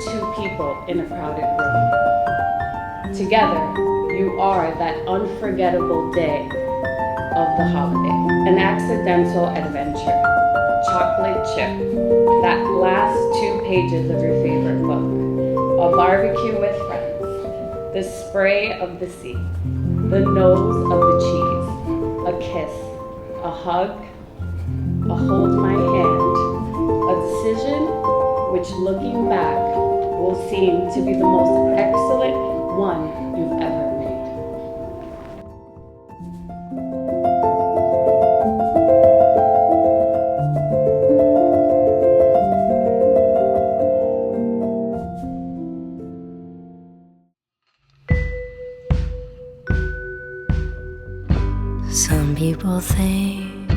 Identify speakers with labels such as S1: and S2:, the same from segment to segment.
S1: two people in a crowded room. Together, you are that unforgettable day of the holiday, an accidental adventure, chocolate chip, that last 2 pages of your favorite book, a barbecue with friends, the spray of the sea, the nose of the cheese, a kiss, a hug, a hold my hand, a decision which looking back will seem to be the most excellent one you've ever made.
S2: Some people think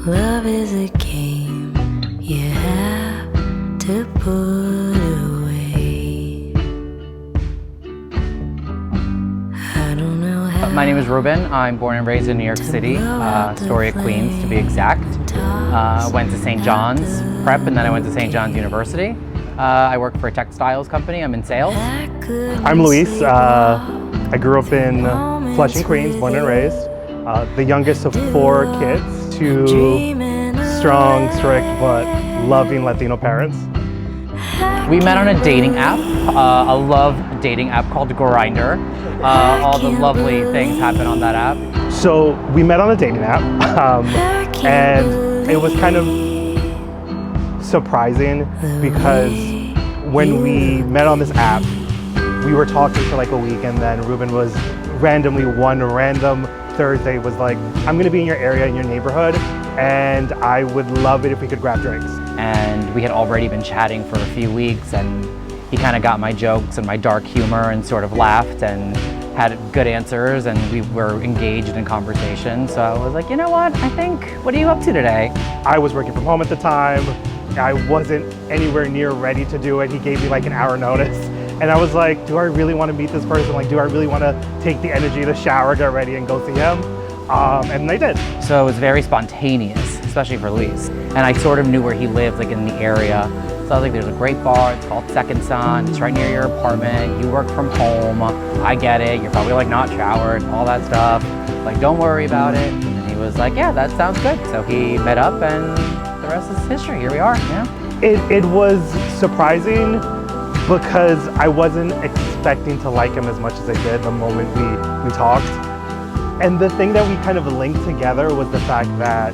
S2: love is a game you have to put away. I don't know how.
S3: My name is Ruben. I'm born and raised in New York City, Astoria, Queens to be exact. Went to St. John's Prep and then I went to St. John's University. I work for a textiles company. I'm in sales.
S4: I'm Luis. I grew up in Flushing, Queens, born and raised. The youngest of 4 kids, 2 strong, strict, but loving Latino parents.
S3: We met on a dating app, a love dating app called Grindr. All the lovely things happen on that app.
S4: So we met on a dating app, and it was kind of surprising because when we met on this app, we were talking for like a week, and then Ruben was randomly one random Thursday was like, I'm gonna be in your area, in your neighborhood, and I would love it if we could grab drinks.
S3: And we had already been chatting for a few weeks, and he kind of got my jokes and my dark humor and sort of laughed and had good answers, and we were engaged in conversation. So I was like, you know what, what are you up to today?
S4: I was working from home at the time. I wasn't anywhere near ready to do it. He gave me like an hour notice. And I was like, do I really want to meet this person? Like, do I really want to take the energy to shower, get ready, and go see him? And I did.
S3: So it was very spontaneous, especially for Luis. And I sort of knew where he lived, like in the area. So I was like, there's a great bar, it's called Second Sun. It's right near your apartment. You work from home. I get it. You're probably like not showered, all that stuff. Like, don't worry about it. And he was like, yeah, that sounds good. So he met up and the rest is history. Here we are, yeah.
S4: It was surprising, because I wasn't expecting to like him as much as I did the moment we talked. And the thing that we kind of linked together was the fact that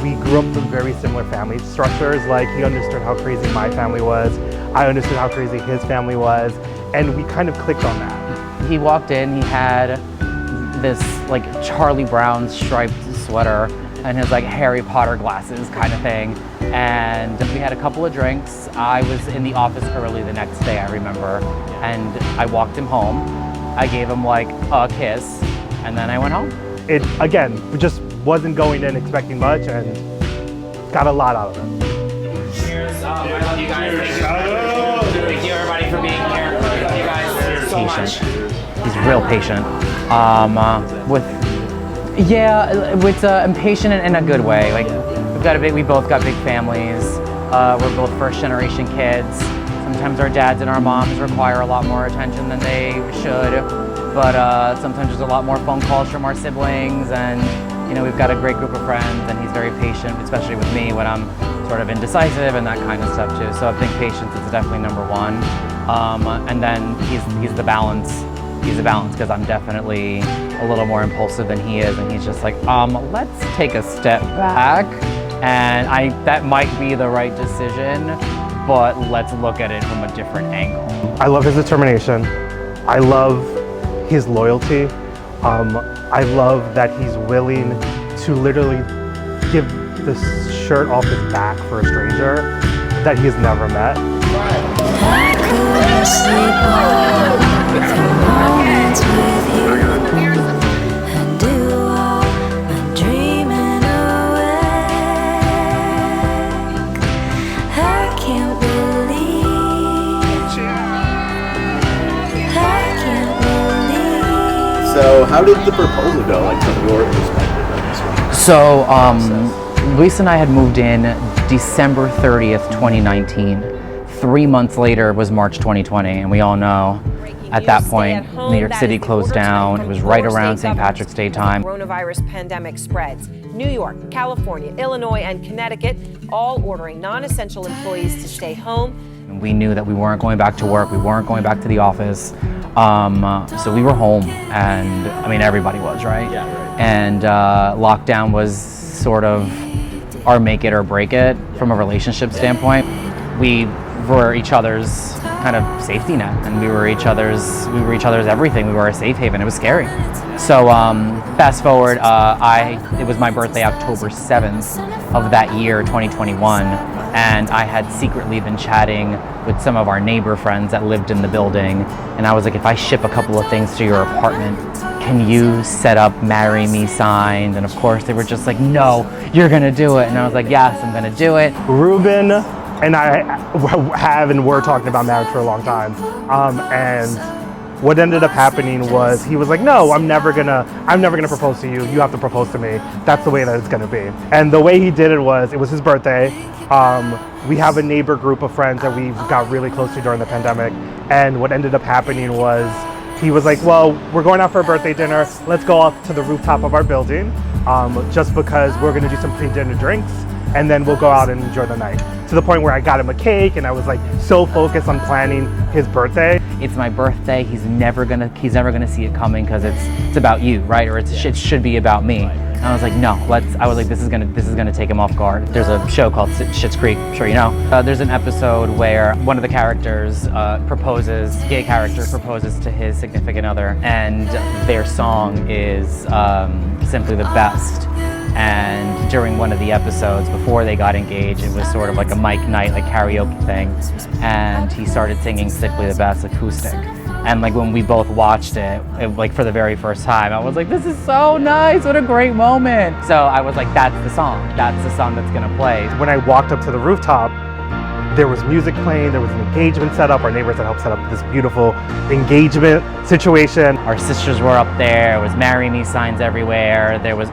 S4: we grew up from very similar family structures. Like, he understood how crazy my family was, I understood how crazy his family was, and we kind of clicked on that.
S3: He walked in, he had this like Charlie Brown striped sweater and his like Harry Potter glasses kind of thing. And we had a couple of drinks. I was in the office early the next day, I remember, and I walked him home. I gave him like a kiss, and then I went home.
S4: It, again, just wasn't going in expecting much, and got a lot out of it.
S3: Cheers. I love you guys. Thank you everybody for being here. Thank you guys so much. He's real patient. With impatient in a good way. Like, we both got big families. We're both first generation kids. Sometimes our dads and our moms require a lot more attention than they should. But sometimes there's a lot more phone calls from our siblings, and you know, we've got a great group of friends, and he's very patient, especially with me when I'm sort of indecisive and that kind of stuff too. So I think patience is definitely number one. And then he's the balance. He's a balance because I'm definitely a little more impulsive than he is, and he's just like, let's take a step back. And that might be the right decision, but let's look at it from a different angle.
S4: I love his determination. I love his loyalty. I love that he's willing to literally give the shirt off his back for a stranger that he's never met.
S2: I couldn't sleep all the moments with you and do all my dreaming awake. I can't believe
S5: So how did the proposal go, like from your perspective on this one?
S3: So Luis and I had moved in December 30th, 2019. 3 months later was March 2020, and we all know at that point, New York City closed down. It was right around St. Patrick's Day time.
S6: Coronavirus pandemic spreads. New York, California, Illinois, and Connecticut all ordering non-essential employees to stay home.
S3: And we knew that we weren't going back to work. We weren't going back to the office. So we were home, and I mean, everybody was, right?
S5: Yeah, right.
S3: And lockdown was sort of our make it or break it from a relationship standpoint. We were each other's kind of safety net, and we were each other's everything. We were a safe haven. It was scary. So fast forward, it was my birthday, October 7th of that year, 2021, and I had secretly been chatting with some of our neighbor friends that lived in the building, and I was like, if I ship a couple of things to your apartment, can you set up marry me signs? And of course they were just like, no, you're gonna do it. And I was like, yes, I'm gonna do it.
S4: Ruben and I have and were talking about marriage for a long time. And what ended up happening was he was like, no, I'm never gonna propose to you. You have to propose to me. That's the way that it's gonna be. And the way he did it was his birthday. We have a neighbor group of friends that we got really close to during the pandemic. And what ended up happening was he was like, well, we're going out for a birthday dinner. Let's go up to the rooftop of our building, just because we're gonna do some pre-dinner drinks, and then we'll go out and enjoy the night. To the point where I got him a cake, and I was like so focused on planning his birthday.
S3: It's my birthday. He's never gonna see it coming because it's about you, right? Or it should be about me. And I was like, no, this is gonna take him off guard. There's a show called Schitt's Creek, I'm sure you know. There's an episode where one of the characters gay character proposes to his significant other, and their song is Simply the Best. And during one of the episodes before they got engaged, it was sort of like a mic night, like karaoke thing, and he started singing Simply the Best acoustic. And like when we both watched it, like for the very first time, I was like, this is so nice, what a great moment. So I was like, that's the song that's gonna play.
S4: When I walked up to the rooftop, there was music playing, there was an engagement set up. Our neighbors had helped set up this beautiful engagement situation.
S3: Our sisters were up there, there was marry me signs everywhere, there was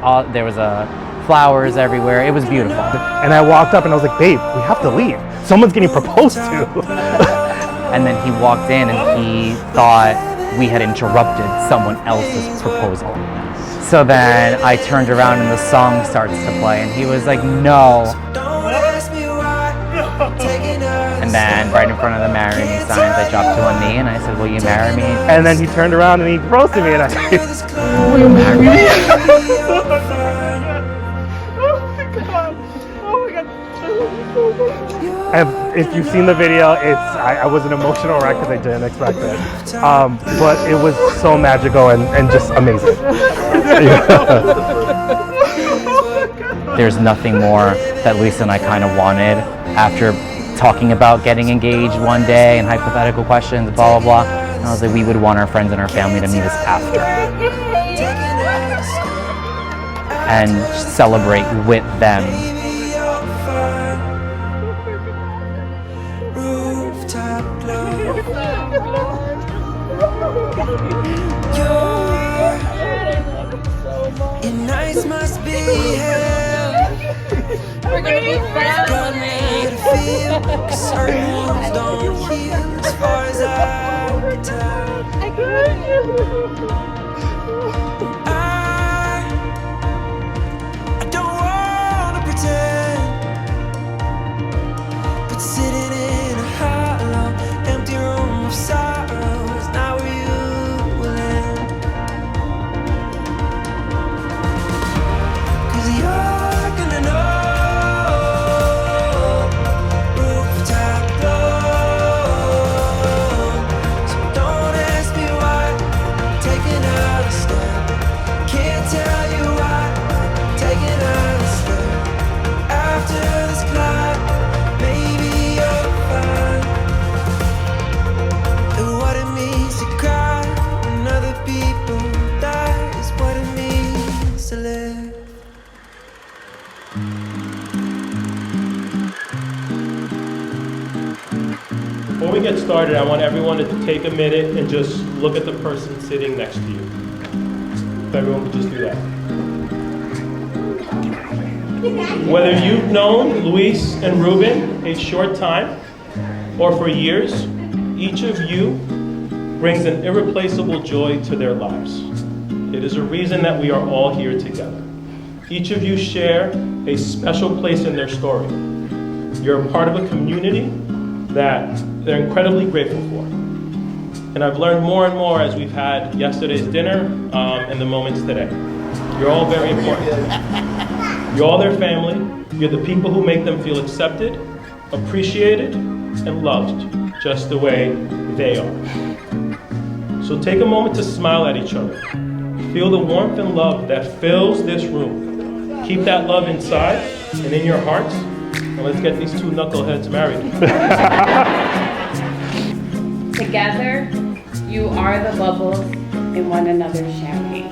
S3: flowers everywhere, it was beautiful.
S4: And I walked up and I was like, babe, we have to leave. Someone's getting proposed to.
S3: And then he walked in and he thought we had interrupted someone else's proposal. So then I turned around and the song starts to play and he was like, no. And then right in front of the marry me signs, I dropped to one knee and I said, will you marry me?
S4: And then he turned around and he proposed to me and I said, will you marry me? If you've seen the video, I was an emotional wreck because I didn't expect it. But it was so magical and just amazing.
S3: There's nothing more that Lisa and I kind of wanted after talking about getting engaged one day and hypothetical questions, blah, blah, blah. And I was like, we would want our friends and our family to meet us after and celebrate with them.
S2: Your nights must be hell.
S7: We're gonna be family.
S2: Cause certain wounds don't heal as far as I can tell. I don't wanna pretend, but sitting in a hollow, empty room of sorrow is not where you will end. Cause you're gonna know.
S8: Before we get started, I want everyone to take a minute and just look at the person sitting next to you. If everyone could just do that. Whether you've known Luis and Ruben a short time or for years, each of you brings an irreplaceable joy to their lives. It is a reason that we are all here together. Each of you share a special place in their story. You're a part of a community that they're incredibly grateful for. And I've learned more and more as we've had yesterday's dinner and the moments today. You're all very important. You're all their family. You're the people who make them feel accepted, appreciated, and loved just the way they are. So take a moment to smile at each other. Feel the warmth and love that fills this room. Keep that love inside and in your hearts, and let's get these two knuckleheads married.
S1: Together, you are the bubbles in one another's champagne.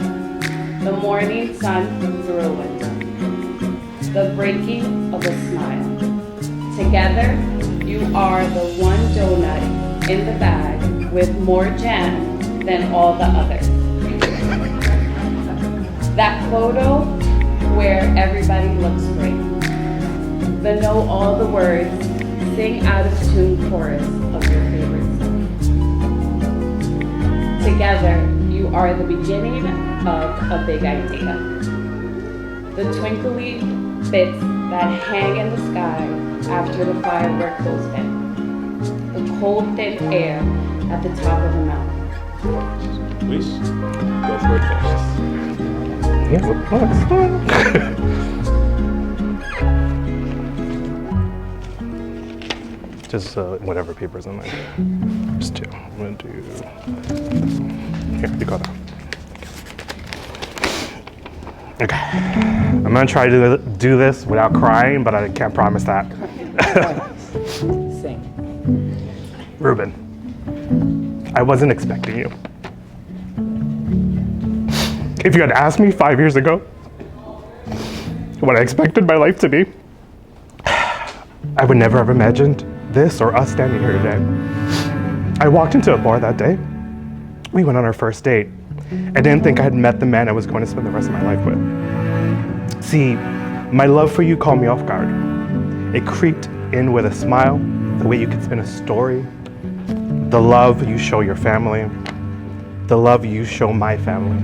S1: The morning sun through a window. The breaking of a smile. Together, you are the one donut in the bag with more jam than all the others. That photo where everybody looks great. The know all the words, sing out of tune chorus of your favorite song. Together, you are the beginning of a big idea. The twinkly bits that hang in the sky after the firework goes in. The cold, thin air at the top of the mountain.
S8: Luis, go for it first.
S4: Yeah, just whatever paper's in there. Just two. I'm gonna do. Here, you got that. Okay. I'm gonna try to do this without crying, but I can't promise that.
S3: Sing.
S4: Ruben, I wasn't expecting you. If you had asked me 5 years ago what I expected my life to be, I would never have imagined this or us standing here today. I walked into a bar that day. We went on our first date. I didn't think I had met the man I was going to spend the rest of my life with. See, my love for you caught me off guard. It creeped in with a smile, the way you could spin a story, the love you show your family, the love you show my family,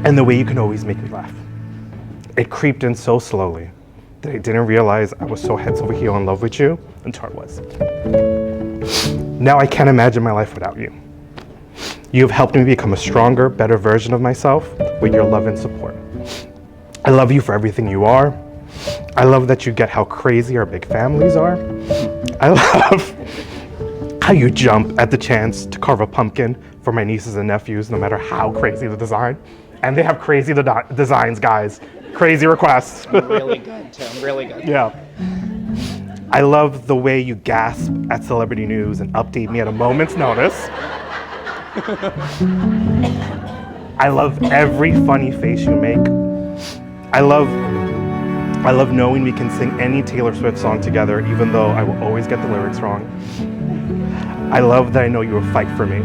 S4: and the way you can always make me laugh. It creeped in so slowly that I didn't realize I was so heads over heels in love with you until I was. Now I can't imagine my life without you. You have helped me become a stronger, better version of myself with your love and support. I love you for everything you are. I love that you get how crazy our big families are. I love how you jump at the chance to carve a pumpkin for my nieces and nephews, no matter how crazy the design. And they have crazy designs, guys. Crazy requests.
S3: Really good, Tim. Really good.
S4: Yeah. I love the way you gasp at celebrity news and update me at a moment's notice. I love every funny face you make. I love knowing we can sing any Taylor Swift song together, even though I will always get the lyrics wrong. I love that I know you will fight for me,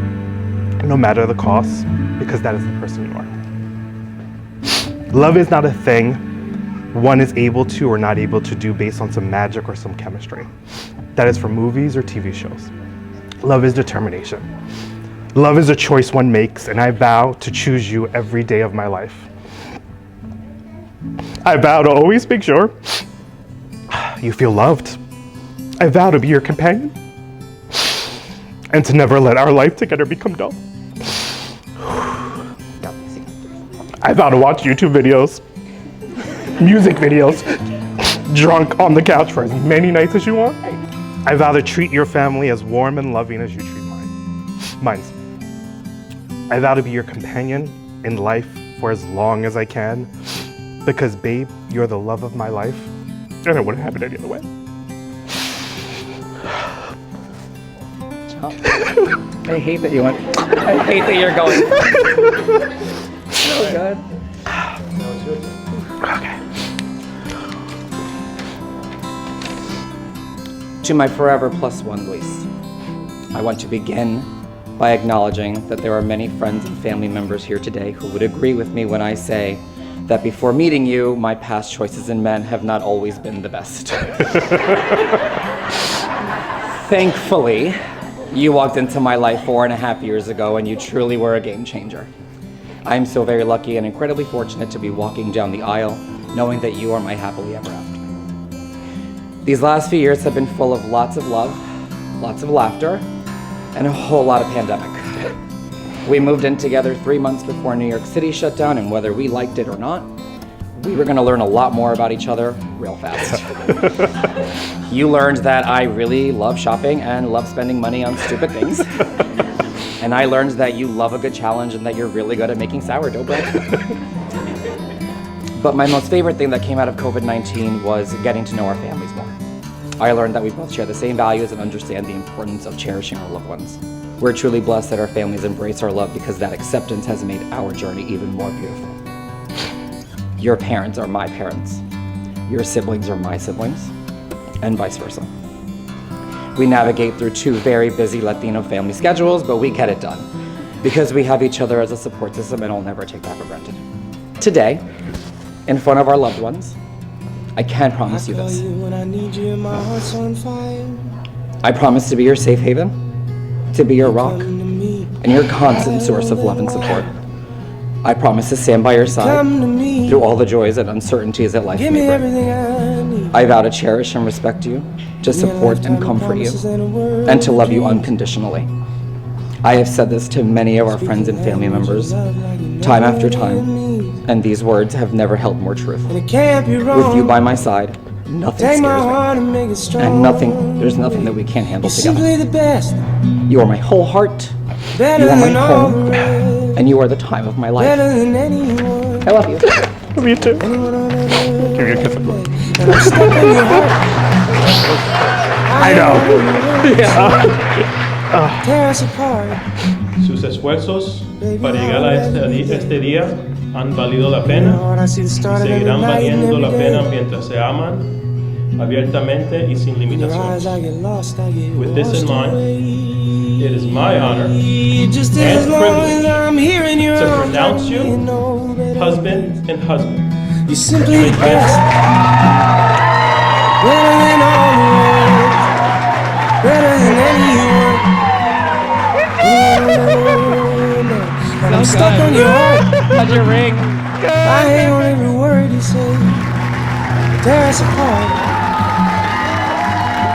S4: no matter the cost, because that is the person you are. Love is not a thing one is able to or not able to do based on some magic or some chemistry. That is for movies or TV shows. Love is determination. Love is a choice one makes, and I vow to choose you every day of my life. I vow to always make sure you feel loved. I vow to be your companion and to never let our life together become dull. I vow to watch YouTube videos, music videos, drunk on the couch for as many nights as you want. I vow to treat your family as warm and loving as you treat mine. I vow to be your companion in life for as long as I can, because babe, you're the love of my life, and I wouldn't have it any other way.
S3: I hate that you went. I hate that you're going. So good.
S4: Okay.
S3: To my forever plus one, Luis, I want to begin by acknowledging that there are many friends and family members here today who would agree with me when I say that before meeting you, my past choices in men have not always been the best. Thankfully, you walked into my life 4.5 years ago and you truly were a game changer. I am so very lucky and incredibly fortunate to be walking down the aisle knowing that you are my happily ever after. These last few years have been full of lots of love, lots of laughter, and a whole lot of pandemic. We moved in together 3 months before New York City shut down, and whether we liked it or not, we were gonna learn a lot more about each other real fast. You learned that I really love shopping and love spending money on stupid things. And I learned that you love a good challenge and that you're really good at making sourdough bread. But my most favorite thing that came out of COVID-19 was getting to know our families more. I learned that we both share the same values and understand the importance of cherishing our loved ones. We're truly blessed that our families embrace our love because that acceptance has made our journey even more beautiful. Your parents are my parents. Your siblings are my siblings, and vice versa. We navigate through 2 very busy Latino family schedules, but we get it done because we have each other as a support system, and I'll never take that for granted. Today, in front of our loved ones, I can promise you this. I promise to be your safe haven, to be your rock, and your constant source of love and support. I promise to stand by your side through all the joys and uncertainties that life may bring. I vow to cherish and respect you, to support and comfort you, and to love you unconditionally. I have said this to many of our friends and family members, time after time, and these words have never held more truth. With you by my side, nothing scares me, and there's nothing that we can't handle together. You are my whole heart, you are my home, and you are the time of my life. I love you.
S4: Love you too. Give me a kiss. I know.
S8: Sus esfuerzos para llegar a este día han valido la pena y seguirán valiendo la pena mientras se aman abiertamente y sin limitaciones. With this in mind, it is my honor and privilege to pronounce you husband and husband.
S2: You're simply the best, better than all the world, better than anyone. And I'm stuck on your heart.
S3: How's your ring?
S2: I hate on every word you say. Tear us apart.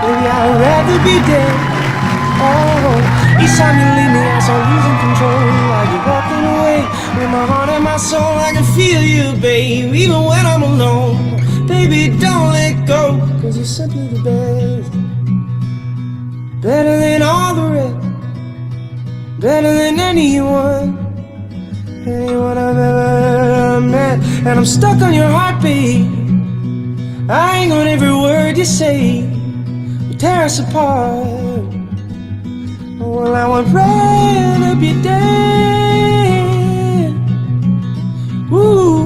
S2: Baby, I'd rather be dead. Oh, each time you leave me, I start losing control. Like you're walking away with my heart and my soul. I can feel you, babe, even when I'm alone. Baby, don't let go, 'cause you're simply the best. Better than all the rest. Better than anyone I've ever met. And I'm stuck on your heartbeat. I ain't on every word you say. You tear us apart. Well, I would rather be dead. Ooh.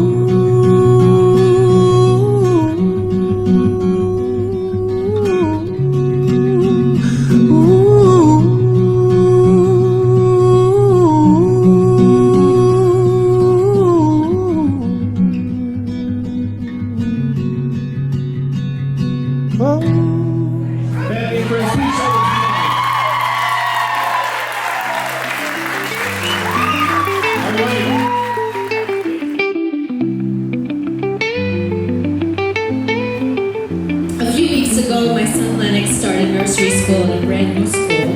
S9: School at a brand new school,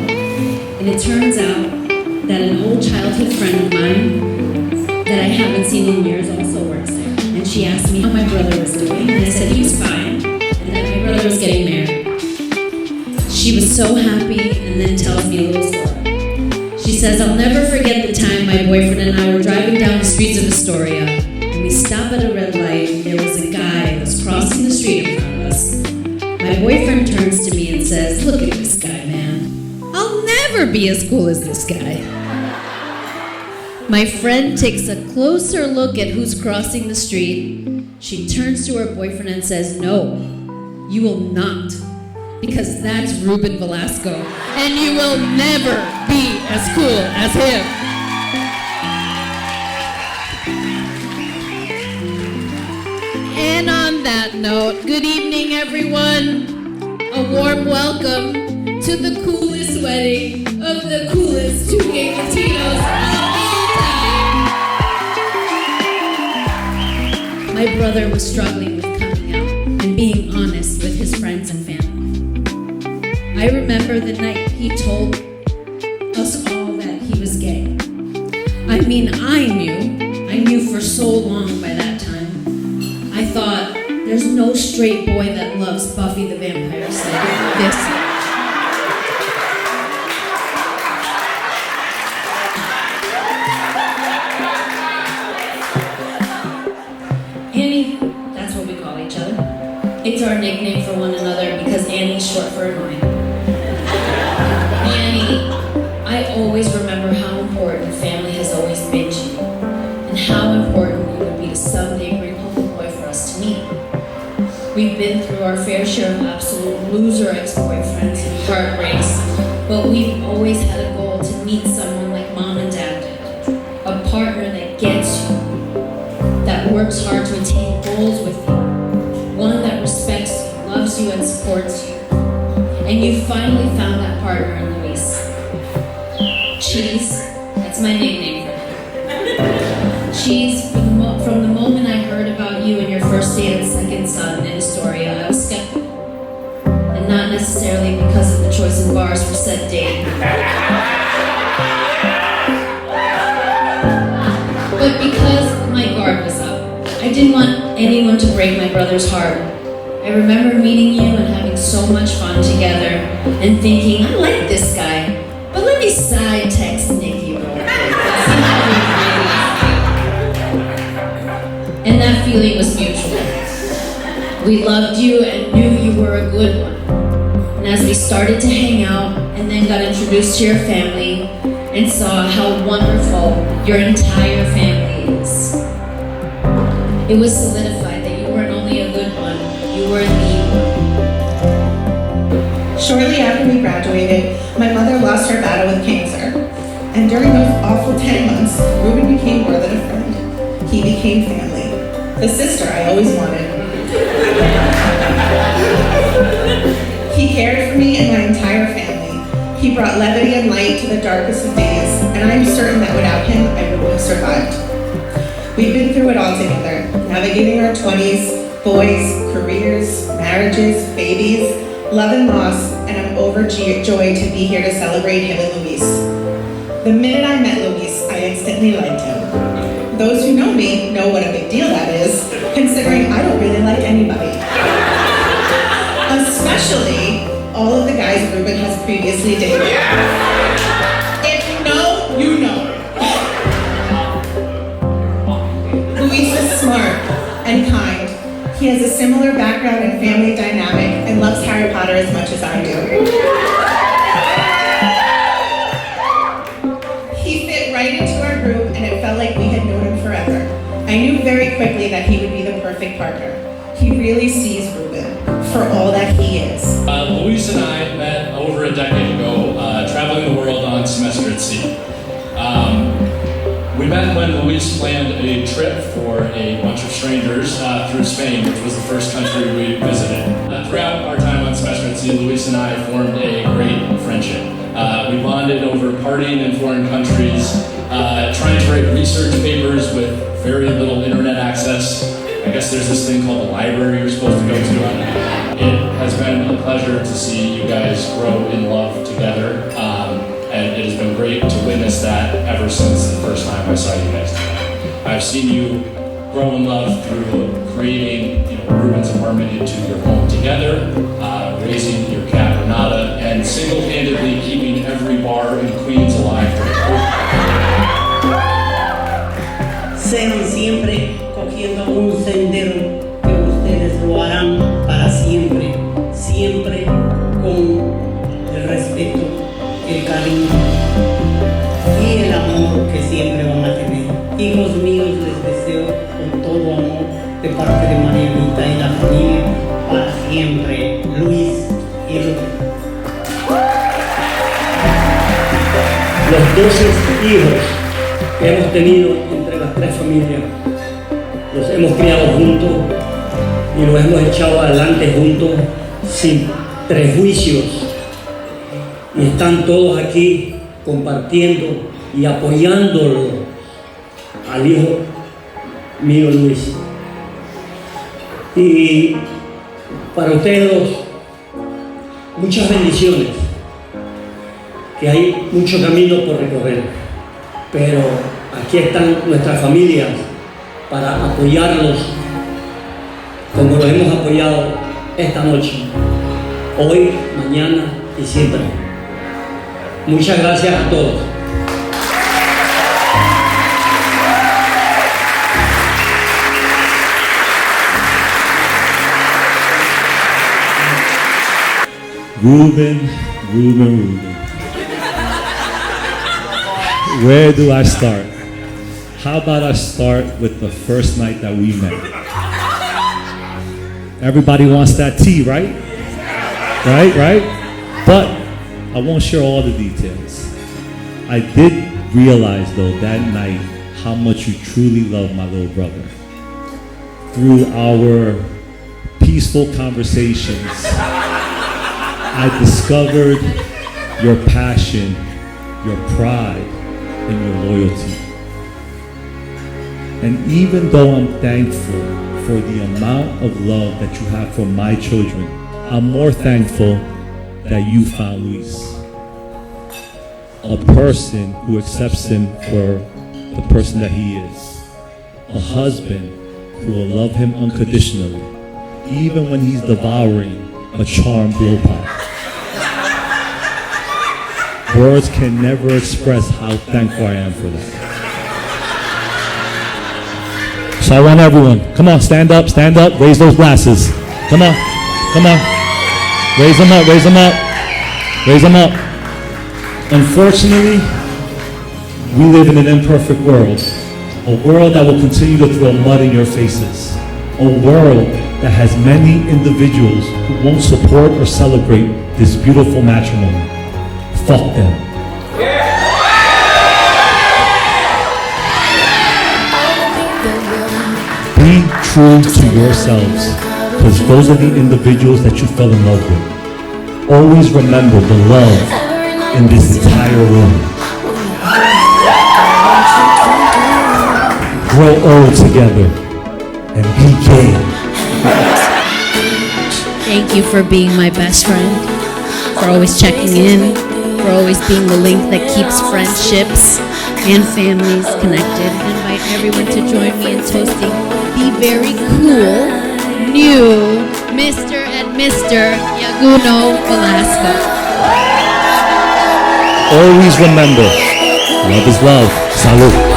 S9: and it turns out that an old childhood friend of mine that I haven't seen in years also works there. And she asked me how my brother was doing, and I said he was fine, and that my brother was getting married. She was so happy, and then tells me a little story. She says, "I'll never forget the time my boyfriend and I were driving down the streets of Astoria, and we stopped at a red light, and there was a guy that was crossing the street in front of us. My boyfriend turns to me and says, 'Look at this guy, man. I'll never be as cool as this guy.' My friend takes a closer look at who's crossing the street. She turns to her boyfriend and says, 'No, you will not, because that's Ruben Velasco, and you will never be as cool as him.'" And on that note, good evening, everyone. A warm welcome to the coolest wedding of the coolest two gay Latinos of all time. My brother was struggling with coming out and being honest with his friends and family. I remember the night he told us all that he was gay. I mean, I knew for so long by that time. I thought, there's no straight boy that loves Buffy the Vampire Slayer this much. Annie, that's what we call each other. It's our nickname for one another because Annie's short for annoying. Annie, I always remember how important family has always been to you, and how important it would be to someday bring home a boy for us to meet. We've been through our fair share of absolute loser ex-boyfriends and heartbreaks, but we've always had a goal to meet someone like Mom and Dad did. A partner that gets you, that works hard to attain goals with you, one that respects you, loves you, and supports you. And you finally found that partner in Luis. Cheese, that's my nickname for him. Cheese, from the moment I heard about you and your first date at Second Son in Astoria, I was skeptical. And not necessarily because of the choice of bars for said date. But because my guard was up. I didn't want anyone to break my brother's heart. I remember meeting you and having so much fun together and thinking, I like this guy, but let me side text Nikki real quick. And that feeling was mutual. We loved you and knew you were a good one. And as we started to hang out and then got introduced to your family and saw how wonderful your entire family is, it was solidified that you weren't only a good one, you were the one.
S10: Shortly after we graduated, my mother lost her battle with cancer. And during those awful 10 months, Ruben became more than a friend. He became family. The sister I always wanted. He cared for me and my entire family. He brought levity and light to the darkest of days, and I'm certain that without him, I wouldn't have survived. We've been through it all together, navigating our 20s, boys, careers, marriages, babies, love and loss, and I'm overjoyed to be here to celebrate him and Luis. The minute I met Luis, I instantly liked him. Those who know me know what a big deal that is, considering I don't really like anybody. Especially all of the guys Ruben has previously dated. If you know, you know. Luis is smart and kind. He has a similar background and family dynamic and loves Harry Potter as much as I do. He fit right into our group and it felt like we had known him forever. I knew very quickly that he would be the perfect partner. He really sees Ruben for all that he is.
S11: Luis and I met over a decade ago, traveling the world on semester at sea. We met when Luis planned a trip for a bunch of strangers through Spain, which was the first country we visited. Throughout our time on semester at sea, Luis and I formed a great friendship. We bonded over partying in foreign countries, trying to write research papers with very little internet access. I guess there's this thing called the library you're supposed to go to. It has been a pleasure to see you guys grow in love together. And it has been great to witness that ever since the first time I saw you guys together. I've seen you grow in love through creating Ruben's apartment into your home together, raising your cat Renata, and single-handedly keeping every bar in Queens alive for the
S12: Sean siempre cogiendo un sendero que ustedes lo harán para siempre, siempre con el respeto, el cariño y el amor que siempre van a tener. Hijos míos, les deseo con todo amor de parte de Marianita y la familia para siempre, Luis y Ruben.
S13: Los 12 hijos que hemos tenido entre las tres familias, los hemos criado juntos y los hemos echado adelante juntos sin prejuicios y están todos aquí compartiendo y apoyándolo al hijo mío Luis. Y para ustedes dos, muchas bendiciones, que hay mucho camino por recorrer, pero aquí están nuestras familias para apoyarlos como lo hemos apoyado esta noche, hoy, mañana y siempre. Muchas gracias a todos.
S14: Ruben. Where do I start? How about I start with the first night that we met? Everybody wants that tea, right? Right? But I won't share all the details. I did realize though that night how much you truly love my little brother. Through our peaceful conversations, I discovered your passion, your pride, and your loyalty. And even though I'm thankful for the amount of love that you have for my children, I'm more thankful that you found Luis. A person who accepts him for the person that he is. A husband who will love him unconditionally, even when he's devouring a charmed blow pop. Words can never express how thankful I am for that. So I want everyone, come on, stand up, raise those glasses. Come on. Raise them up. Unfortunately, we live in an imperfect world. A world that will continue to throw mud in your faces. A world that has many individuals who won't support or celebrate this beautiful matrimony. Fuck them. Be true to yourselves, because those are the individuals that you fell in love with. Always remember the love in this entire room. Grow old together and be gay.
S9: Thank you for being my best friend, for always checking in, for always being the link that keeps friendships and families connected. I invite everyone to join me in toasting the very cool new Mr. and Mr. Yaguno Velasco.
S14: Always remember, love is love. Salud.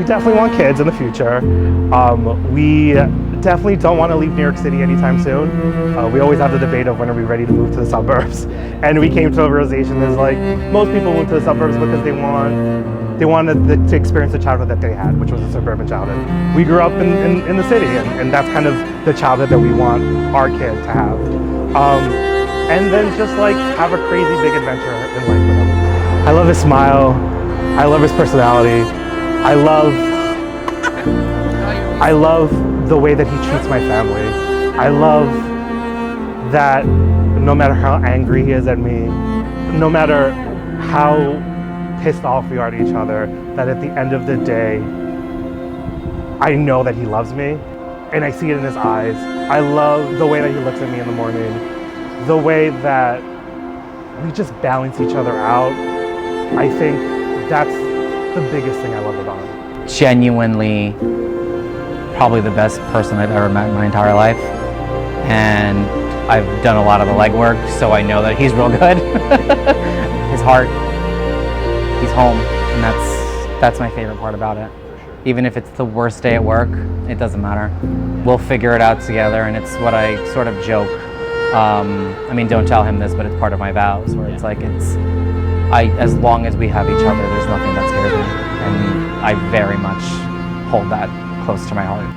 S4: definitely want kids in the future. We definitely don't want to leave New York City anytime soon. We always have the debate of when are we ready to move to the suburbs. And we came to a realization is like, most people move to the suburbs because they wanted to experience the childhood that they had, which was a suburban childhood. We grew up in the city, and that's kind of the childhood that we want our kid to have. And then just like have a crazy big adventure in life with him. I love his smile. I love his personality. I love the way that he treats my family. I love that no matter how angry he is at me, no matter how pissed off we are at each other, that at the end of the day, I know that he loves me, and I see it in his eyes. I love the way that he looks at me in the morning, the way that we just balance each other out. I think that's the biggest thing I love about him.
S3: Genuinely, probably the best person I've ever met in my entire life. And I've done a lot of the legwork, so I know that he's real good. His heart, he's home, and that's my favorite part about it. Even if it's the worst day at work, it doesn't matter. We'll figure it out together, and it's what I sort of joke. I mean, don't tell him this, but it's part of my vows, where it's like, as long as we have each other, there's nothing that scares me. And I very much hold that close to my heart.